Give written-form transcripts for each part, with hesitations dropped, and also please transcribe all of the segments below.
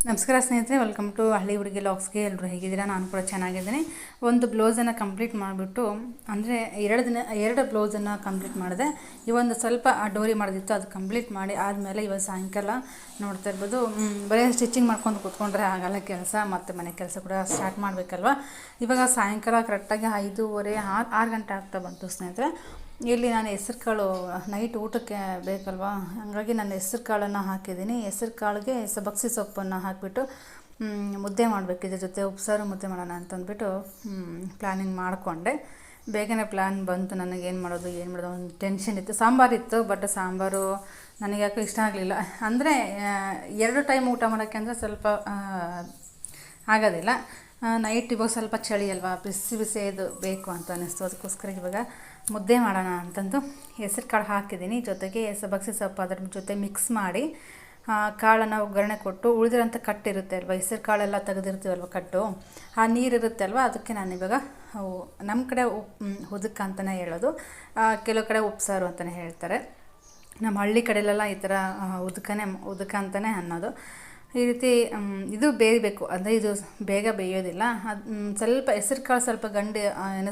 ನಮಸ್ಕಾರ ಸ್ನೇಹಿತರೆ, welcome to ಹಳ್ಳಿ ಹುಡುಗಿ ಲಾಗ್ಸ್ಗೆ. ಎಲ್ಲರೂ ಹೇಗಿದ್ದೀರಾ? ನಾನು ಕೂಡ ಚೆನ್ನಾಗಿದ್ದೀನಿ. ಒಂದು ಬ್ಲೌಸನ್ನು ಕಂಪ್ಲೀಟ್ ಮಾಡಿಬಿಟ್ಟು, ಅಂದರೆ ಎರಡು ಬ್ಲೌಸನ್ನು ಕಂಪ್ಲೀಟ್ ಮಾಡಿದೆ. ಇವೊಂದು ಸ್ವಲ್ಪ ಡೋರಿ ಮಾಡೋದಿತ್ತು, ಅದು ಕಂಪ್ಲೀಟ್ ಮಾಡಿ ಆದಮೇಲೆ ಇವತ್ತು ಸಾಯಂಕಾಲ ನೋಡ್ತಾ ಇರ್ಬೋದು. ಬರೀ ಸ್ಟಿಚಿಂಗ್ ಮಾಡ್ಕೊಂಡು ಕೂತ್ಕೊಂಡ್ರೆ ಆಗಲ್ಲ ಕೆಲಸ, ಮತ್ತು ಮನೆ ಕೆಲಸ ಕೂಡ ಸ್ಟಾರ್ಟ್ ಮಾಡಬೇಕಲ್ವ. ಇವಾಗ ಸಾಯಂಕಾಲ ಕರೆಕ್ಟಾಗಿ 5:30 6 ಗಂಟೆ ಆಗ್ತಾ ಬಂತು ಸ್ನೇಹಿತರೆ. ಇಲ್ಲಿ ನಾನು ಹೆಸ್ರು ಕಾಳು ನೈಟ್ ಊಟಕ್ಕೆ ಬೇಕಲ್ವ, ಹಾಗಾಗಿ ನಾನು ಹೆಸ್ರು ಕಾಳನ್ನು ಹಾಕಿದ್ದೀನಿ. ಹೆಸ್ರು ಕಾಳಿಗೆ ಸಬ್ಬಕ್ಸಿ ಸೊಪ್ಪನ್ನು ಹಾಕಿಬಿಟ್ಟು ಮುದ್ದೆ ಮಾಡಬೇಕಿದೆ, ಜೊತೆ ಉಪ್ಸಾರು ಮುದ್ದೆ ಮಾಡೋಣ ಅಂತಂದ್ಬಿಟ್ಟು ಪ್ಲ್ಯಾನಿಂಗ್ ಮಾಡಿಕೊಂಡೆ. ಬೇಗನೆ ಪ್ಲ್ಯಾನ್ ಬಂತು. ನನಗೆ ಏನು ಮಾಡೋದು ಒಂದು ಟೆನ್ಷನ್ ಇತ್ತು. ಸಾಂಬಾರಿತ್ತು, ಬಟ್ ಸಾಂಬಾರು ನನಗೆ ಯಾಕೋ ಇಷ್ಟ ಆಗಲಿಲ್ಲ. ಅಂದರೆ 2 ಟೈಮ್ ಊಟ ಮಾಡೋಕ್ಕೆ ಅಂದರೆ ಸ್ವಲ್ಪ ಆಗೋದಿಲ್ಲ. ನೈಟ್ ಇವಾಗ ಸ್ವಲ್ಪ ಚಳಿ ಅಲ್ವಾ, ಬಿಸಿ ಬಿಸಿ ಇದು ಬೇಕು ಅಂತ ಅನ್ನಿಸ್ತು. ಅದಕ್ಕೋಸ್ಕರ ಇವಾಗ ಮುದ್ದೆ ಮಾಡೋಣ ಅಂತಂದು ಹೆಸ್ರು ಕಾಳು ಹಾಕಿದ್ದೀನಿ. ಜೊತೆಗೆ ಸಬ್ಬಕ್ಸಿ ಸೊಪ್ಪು ಅದ್ರ ಜೊತೆ ಮಿಕ್ಸ್ ಮಾಡಿ ಕಾಳನ್ನು ಒಗ್ಗರಣೆ ಕೊಟ್ಟು, ಉಳಿದಿರೋಂಥ ಕಟ್ಟಿರುತ್ತೆ ಅಲ್ವ, ಹೆಸ್ರು ಕಾಳೆಲ್ಲ ತೆಗೆದಿರ್ತೀವಲ್ವ ಕಟ್ಟು, ಆ ನೀರಿರುತ್ತೆ ಅಲ್ವ, ಅದಕ್ಕೆ ನಾನಿವಾಗ ನಮ್ಮ ಕಡೆ ಉದಕ ಅಂತಲೇ ಹೇಳೋದು, ಕೆಲವು ಕಡೆ ಉಪ್ಸಾರು ಅಂತಲೇ ಹೇಳ್ತಾರೆ. ನಮ್ಮ ಹಳ್ಳಿ ಕಡೆಯಲ್ಲೆಲ್ಲ ಈ ಥರ ಉದಕ ಅಂತಲೇ ಅನ್ನೋದು. ಈ ರೀತಿ ಇದು ಬೇಯಬೇಕು, ಅಂದರೆ ಇದು ಬೇಗ ಬೇಯೋದಿಲ್ಲ. ಅದು ಸ್ವಲ್ಪ ಹೆಸ್ರು ಕಾಳು ಸ್ವಲ್ಪ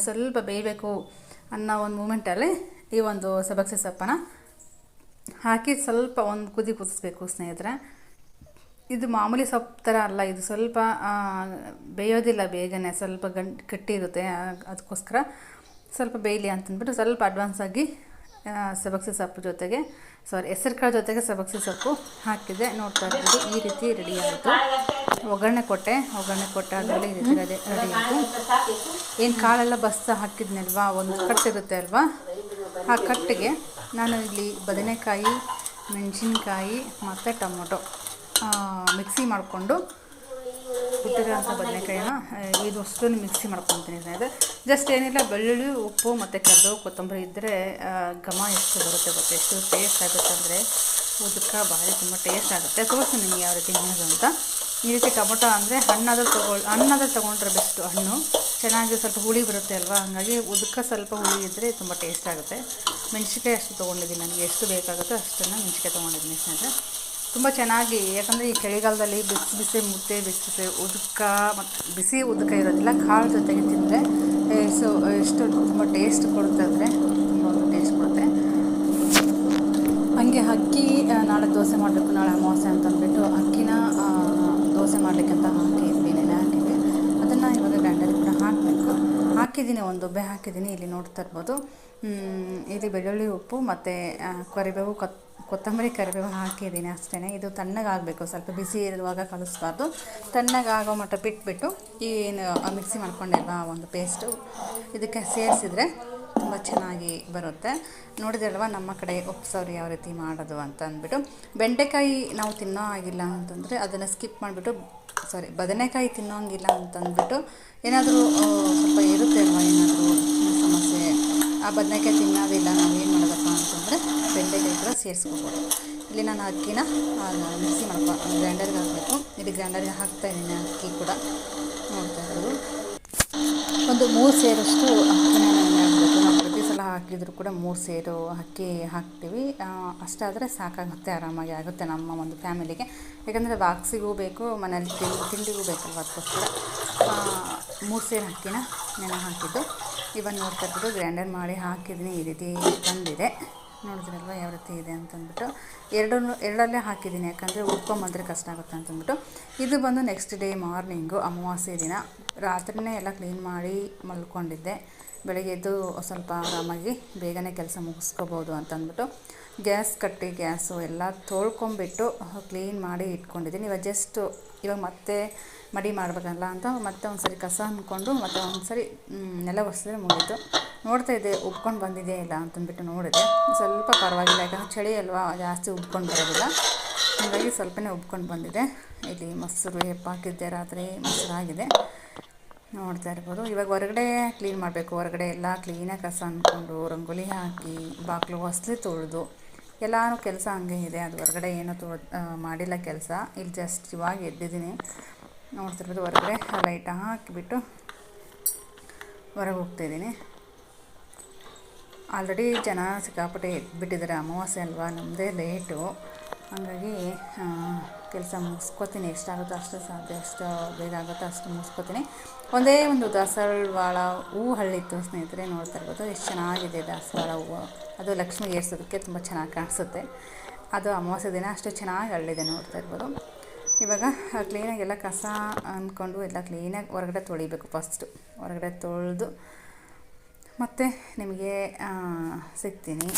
ಸ್ವಲ್ಪ ಬೇಯಬೇಕು ಅನ್ನೋ ಒಂದು ಮೂಮೆಂಟಲ್ಲಿ ಈ ಒಂದು ಸಬ್ಬಕ್ಸಿ ಸೊಪ್ಪನ್ನು ಹಾಕಿ ಸ್ವಲ್ಪ ಒಂದು ಕುದಿಸ್ಬೇಕು ಸ್ನೇಹಿತರೆ. ಇದು ಮಾಮೂಲಿ ಸೊಪ್ಪು ಥರ ಅಲ್ಲ, ಇದು ಸ್ವಲ್ಪ ಬೇಯೋದಿಲ್ಲ ಬೇಗನೆ, ಸ್ವಲ್ಪ ಗಟ್ಟಿ ಇರುತ್ತೆ. ಅದಕ್ಕೋಸ್ಕರ ಸ್ವಲ್ಪ ಬೇಯಲಿ ಅಂತಂದ್ಬಿಟ್ಟು ಸ್ವಲ್ಪ ಅಡ್ವಾನ್ಸಾಗಿ ಸಬ್ಬಕ್ಸಿ ಸೊಪ್ಪು ಜೊತೆಗೆ ಹೆಸ್ರು ಕಾಳು ಜೊತೆಗೆ ಸಬ್ಬಕ್ಸಿ ಸೊಪ್ಪು ಹಾಕಿದೆ. ನೋಡ್ತಾ ಇರ್ಬೋದು, ಈ ರೀತಿ ರೆಡಿ ಆಯಿತು. ಒಗ್ಗರಣೆ ಕೊಟ್ಟಾದಮೇಲೆ ಈ ರೀತಿ ರೆಡಿ ಆಯಿತು. ಏನು ಕಾಳೆಲ್ಲ ಹಾಕಿದ್ನಲ್ವಾ, ಒಂದು ಕಟ್ಟಿರುತ್ತೆ ಅಲ್ವಾ, ಆ ಕಟ್ಟಿಗೆ ನಾನು ಇಲ್ಲಿ ಬದನೆಕಾಯಿ, ಮೆಣಸಿನ್ಕಾಯಿ ಮತ್ತು ಟೊಮೊಟೊ ಮಿಕ್ಸಿ ಮಾಡಿಕೊಂಡು ಹುಟ್ಟಿರೋಂಥ ಬದನೆಕಾಯಿನ ಇದು ಅಷ್ಟನ್ನು ಮಿಕ್ಸಿ ಮಾಡ್ಕೊತೀನಿ ಸ್ನೇಹಿತರೆ. ಜಸ್ಟ್ ಏನಿಲ್ಲ, ಬೆಳ್ಳುಳ್ಳಿ, ಉಪ್ಪು ಮತ್ತು ಕರಿಬೇವು, ಕೊತ್ತಂಬರಿ ಇದ್ದರೆ ಘಮ ಎಷ್ಟು ಬರುತ್ತೆ ಗೊತ್ತೆ, ಎಷ್ಟು ಟೇಸ್ಟ್ ಆಗುತ್ತೆ ಅಂದರೆ ಉದಕ ಭಾರಿ ತುಂಬ ಟೇಸ್ಟ್ ಆಗುತ್ತೆ. ತೋರಿಸ್ತೀನಿ ನಿಮಗೆ ಯಾವ ರೀತಿ ಮಾಡೋದು ಅಂತ. ಈ ರೀತಿ ಟೊಮೊಟೊ ಅಂದರೆ ಹಣ್ಣಾದರೂ ತೊಗೊಂಡ್ರೆ ಬೆಸ್ಟು. ಹಣ್ಣು ಚೆನ್ನಾಗಿ ಸ್ವಲ್ಪ ಹುಳಿ ಬರುತ್ತೆ ಅಲ್ವಾ, ಹಾಗಾಗಿ ಉದಕ ಸ್ವಲ್ಪ ಹುಳಿ ಇದ್ದರೆ ತುಂಬ ಟೇಸ್ಟ್ ಆಗುತ್ತೆ. ಮೆಣಸಿನ್ಕಾಯಿ ಅಷ್ಟು ತೊಗೊಂಡಿದ್ದೀನಿ, ನನಗೆ ಎಷ್ಟು ಬೇಕಾಗುತ್ತೋ ಅಷ್ಟನ್ನು ಮೆಣಸಿನ್ಕಾಯಿ ತೊಗೊಂಡಿದ್ದೀನಿ ಸ್ನೇಹಿತರೆ. ತುಂಬ ಚೆನ್ನಾಗಿ, ಯಾಕಂದರೆ ಈ ಚಳಿಗಾಲದಲ್ಲಿ ಬಿಸಿ ಮುದ್ದೆ, ಬಿಸಿ ಉದಕ ಮತ್ತು ಬಿಸಿ ಉದಕ ಇರೋದಿಲ್ಲ, ಕಾಳು ಜೊತೆಗೆ ತಿಂದರೆ ಎಷ್ಟು ತುಂಬ ಟೇಸ್ಟ್ ಕೊಡುತ್ತೆ, ಅಂದರೆ ತುಂಬ ಒಂದು ಟೇಸ್ಟ್ ಕೊಡುತ್ತೆ. ಹಾಗೆ ಅಕ್ಕಿ ನಾಳೆ ದೋಸೆ ಮಾಡಬೇಕು, ನಾಳೆ ಅಮಾವಾಸ್ಯೆ ಅಂತಂದ್ಬಿಟ್ಟು ಅಕ್ಕಿನ ದೋಸೆ ಮಾಡಲಿಕ್ಕೆ ಅಂತ ನೆನೆ ಹಾಕಿದ್ವಿ. ಅದನ್ನು ಇವಾಗ ಗ್ರೈಂಡರ್ ಕೂಡ ಹಾಕಿದ್ದೀನಿ, ಒಂದು ಒಬ್ಬೆ ಹಾಕಿದ್ದೀನಿ. ಇಲ್ಲಿ ನೋಡ್ತಾ ಇರ್ಬೋದು, ಇಲ್ಲಿ ಬೆಳ್ಳುಳ್ಳಿ, ಉಪ್ಪು ಮತ್ತು ಕರಿಬೇವು, ಕೊತ್ತಂಬರಿ, ಕರಿಬೇವು ಹಾಕಿದ್ದೀನಿ ಅಷ್ಟೇ. ಇದು ತಣ್ಣಗಾಗಬೇಕು, ಸ್ವಲ್ಪ ಬಿಸಿ ಇರುವಾಗ ಕಲಿಸ್ಬಾರ್ದು. ತಣ್ಣಗಾಗೋ ಮಟ್ಟ ಬಿಟ್ಬಿಟ್ಟು ಏನು ಮಿಕ್ಸಿ ಮಾಡ್ಕೊಂಡಿಲ್ವಾ ಒಂದು ಪೇಸ್ಟು, ಇದಕ್ಕೆ ಸೇರಿಸಿದ್ರೆ ತುಂಬ ಚೆನ್ನಾಗಿ ಬರುತ್ತೆ. ನೋಡಿದ್ರಲ್ವ ನಮ್ಮ ಕಡೆ ಉಪ್ಸಾರು ಯಾವ ರೀತಿ ಮಾಡೋದು ಅಂತ ಅಂದ್ಬಿಟ್ಟು. ಬೆಂಡೆಕಾಯಿ ನಾವು ತಿನ್ನೋ ಆಗಿಲ್ಲ ಅಂತಂದರೆ ಅದನ್ನು ಸ್ಕಿಪ್ ಮಾಡಿಬಿಟ್ಟು, ಬದನೆಕಾಯಿ ತಿನ್ನೋಂಗಿಲ್ಲ ಅಂತಂದ್ಬಿಟ್ಟು, ಏನಾದರೂ ಸ್ವಲ್ಪ ಇರುತ್ತೆ ಅಲ್ವ, ಏನಾದರೂ ಸಮಸ್ಯೆ, ಆ ಬದನೆಕಾಯಿ ತಿನ್ನೋದಿಲ್ಲ, ನಾವು ಏನು ಮಾಡೋದಪ್ಪ ಅಂತಂದರೆ ಬೆಂಡೆಕಾಯಿ ಕೂಡ ಸೇರಿಸ್ಕೋಬೋದು. ಇಲ್ಲಿ ನಾನು ಅಕ್ಕಿನ ಮಿಕ್ಸಿ ಗ್ರೈಂಡರ್ಗೆ ಹಾಕಬೇಕು. ಇಲ್ಲಿ ಗ್ರೈಂಡರ್ಗೆ ಹಾಕ್ತಾಯಿದ್ದೀನಿ ಅಕ್ಕಿ ಕೂಡ. ನೋಡ್ತಾ ಇರೋದು ಒಂದು 3 ಸೇರಷ್ಟು ಅಕ್ಕಿನ ಹಾಕಬೇಕು. ನಾವು ಪ್ರತಿ ಸಲ ಹಾಕಿದರೂ ಕೂಡ 3 ಸೇರು ಅಕ್ಕಿ ಹಾಕ್ತೀವಿ. ಅಷ್ಟಾದರೆ ಸಾಕಾಗುತ್ತೆ, ಆರಾಮಾಗಿ ಆಗುತ್ತೆ ನಮ್ಮ ಒಂದು ಫ್ಯಾಮಿಲಿಗೆ. ಯಾಕಂದರೆ ಬಾಕ್ಸಿಗೂ ಬೇಕು, ಮನೇಲಿ ತಿಂಡಿಗೂ ಬೇಕಲ್ವ, ಅದಕ್ಕೋಸ್ಕರ 3 ಸೇರು ಅಕ್ಕಿನ ನೆನೆ ಹಾಕಿದ್ದು. ಇವಾಗ ನೋಡ್ತಾ ಇರ್ಬೋದು, ಗ್ರೈಂಡರ್ ಮಾಡಿ ಹಾಕಿದ್ದೀನಿ. ಈ ರೀತಿ ಬಂದಿದೆ, ನೋಡಿದ್ರಲ್ವ ಯಾವ ರೀತಿ ಇದೆ ಅಂತಂದ್ಬಿಟ್ಟು. ಎರಡಲ್ಲೇ ಹಾಕಿದ್ದೀನಿ, ಯಾಕಂದರೆ ಉಟ್ಕೊಂಬಂದರೆ ಕಷ್ಟ ಆಗುತ್ತೆ ಅಂತಂದ್ಬಿಟ್ಟು. ಇದು ಬಂದು ನೆಕ್ಸ್ಟ್ ಡೇ ಮಾರ್ನಿಂಗು, ಅಮಾವಾಸ್ಯೆ ದಿನ ರಾತ್ರಿಯೇ ಎಲ್ಲ ಕ್ಲೀನ್ ಮಾಡಿ ಮಲ್ಕೊಂಡಿದ್ದೆ. ಬೆಳಗ್ಗೆ ಎದ್ದು ಸ್ವಲ್ಪ ಆರಾಮಾಗಿ ಬೇಗನೆ ಕೆಲಸ ಮುಗಿಸ್ಕೋಬೋದು ಅಂತಂದ್ಬಿಟ್ಟು ಗ್ಯಾಸು ಎಲ್ಲ ತೊಳ್ಕೊಂಬಿಟ್ಟು ಕ್ಲೀನ್ ಮಾಡಿ ಇಟ್ಕೊಂಡಿದ್ದೀನಿ. ಇವಾಗ ಮತ್ತೆ ಮಡಿ ಮಾಡಬೇಕಲ್ಲ ಅಂತ ಮತ್ತೆ ಒಂದು ಸರಿ ಕಸ ಅಂದ್ಕೊಂಡು ಮತ್ತೆ ಒಂದು ಸರಿ ನೆಲ ಒರೆಸಿದ್ರೆ ಮುಗೀತು. ನೋಡ್ತಾ ಇದ್ದೆ ಉಬ್ಕೊಂಡು ಬಂದಿದೆ ಇಲ್ಲ ಅಂತಂದ್ಬಿಟ್ಟು ನೋಡಿದೆ. ಸ್ವಲ್ಪ ಪರವಾಗಿಲ್ಲ, ಯಾಕಂದರೆ ಚಳಿ ಅಲ್ವಾ, ಜಾಸ್ತಿ ಉಬ್ಕೊಂಡು ಬರೋದಿಲ್ಲ, ಹಾಗಾಗಿ ಸ್ವಲ್ಪನೇ ಉಬ್ಕೊಂಡು ಬಂದಿದೆ. ಇಲ್ಲಿ ಮೊಸರು ಹೆಪ್ಪಾಕಿದ್ದೆ, ರಾತ್ರಿ ಮೊಸರಾಗಿದೆ, ನೋಡ್ತಾ ಇರ್ಬೋದು. ಇವಾಗ ಹೊರಗಡೆ ಕ್ಲೀನ್ ಮಾಡಬೇಕು. ಹೊರಗಡೆ ಎಲ್ಲ ಕ್ಲೀನಾಗಿ ಕಸ ಅಂದ್ಕೊಂಡು ರಂಗೋಲಿ ಹಾಕಿ ಬಾಗಿಲು ಹೊಸಲಿ ತೊಳೆದು ಎಲ್ಲನೂ ಕೆಲಸ ಹಂಗೆ ಇದೆ. ಅದು ಹೊರಗಡೆ ಏನೂ ಮಾಡಿಲ್ಲ ಕೆಲಸ. ಇಲ್ಲಿ ಜಸ್ಟ್ ಇವಾಗ ಎದ್ದಿದ್ದೀನಿ, ನೋಡ್ತಿರ್ಬೋದು. ಹೊರಗಡೆ ಲೈಟ್ ಹಾಕಿಬಿಟ್ಟು ಹೊರಗೆ ಹೋಗ್ತಾಯಿದ್ದೀನಿ. ಆಲ್ರೆಡಿ ಜನ ಸಿಕ್ಕಾಪಟ್ಟೆ ಎದ್ಬಿಟ್ಟಿದ್ದಾರೆ, ಅಮಾವಾಸ್ಯೆ ಅಲ್ವಾ, ನಮ್ಮದೇ ಲೇಟು. ಹಾಗಾಗಿ ಕೆಲಸ ಮುಗಿಸ್ಕೊತೀನಿ, ಎಷ್ಟಾಗುತ್ತೋ ಅಷ್ಟು ಸಾಧ್ಯ, ಎಷ್ಟು ಬೇಗ ಆಗುತ್ತೋ ಅಷ್ಟು ಮುಗಿಸ್ಕೊತೀನಿ. ಒಂದೇ ಒಂದು ದಾಸವಾಳ ಹೂವು ಹಳ್ಳಿತ್ತು ಸ್ನೇಹಿತರೆ, ನೋಡ್ತಾ ಇರ್ಬೋದು ಎಷ್ಟು ಚೆನ್ನಾಗಿದೆ ದಾಸವಾಳ ಹೂವು. ಅದು ಲಕ್ಷ್ಮಿಗೆ ಏರ್ಸೋದಕ್ಕೆ ತುಂಬ ಚೆನ್ನಾಗಿ ಕಾಣಿಸುತ್ತೆ. ಅದು ಅಮಾವಾಸ್ಯೆ ದಿನ ಅಷ್ಟು ಚೆನ್ನಾಗಿ ಹಳ್ಳಿದೆ, ನೋಡ್ತಾ ಇರ್ಬೋದು. ಇವಾಗ ಕ್ಲೀನಾಗಿ ಎಲ್ಲ ಕಸ ಅಂದ್ಕೊಂಡು ಎಲ್ಲ ಕ್ಲೀನಾಗಿ ಹೊರಗಡೆ ತೊಳಿಬೇಕು. ಫಸ್ಟು ಹೊರಗಡೆ ತೊಳೆದು ಮತ್ತು ನಿಮಗೆ ಸಿಗ್ತೀನಿ.